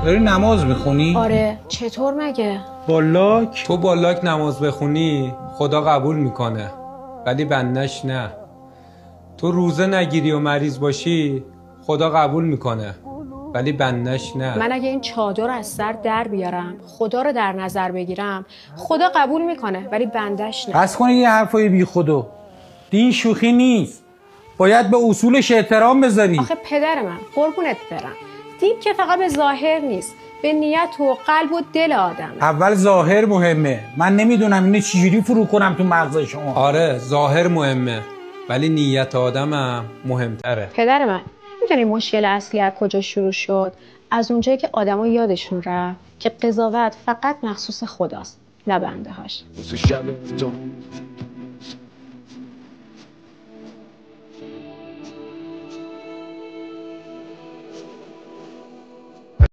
داری نماز میخونی؟ آره. چطور مگه؟ بالاک؟ تو بالاک نماز بخونی خدا قبول میکنه، ولی بندش نه. تو روزه نگیری و مریض باشی خدا قبول میکنه، ولی بندش نه. من اگه این چادر از سر در بیارم، خدا رو در نظر بگیرم، خدا قبول میکنه، ولی بندش نه. بس کنید یه حرفای بی خودو. دین شوخی نیست، باید به اصولش احترام بذاری. آخه پدر من قربونت برم، دین که فقط به ظاهر نیست، به نیت و قلب و دل آدم. اول ظاهر مهمه. من نمیدونم اینو چجوری فرو کنم تو مغز شما. آره ظاهر مهمه، ولی نیت آدمم مهمتره. پدر من میدونی مشکل اصلی از کجا شروع شد؟ از اونجایی که آدما یادشون رفت که قضاوت فقط مخصوص خداست، نه بنده هاش.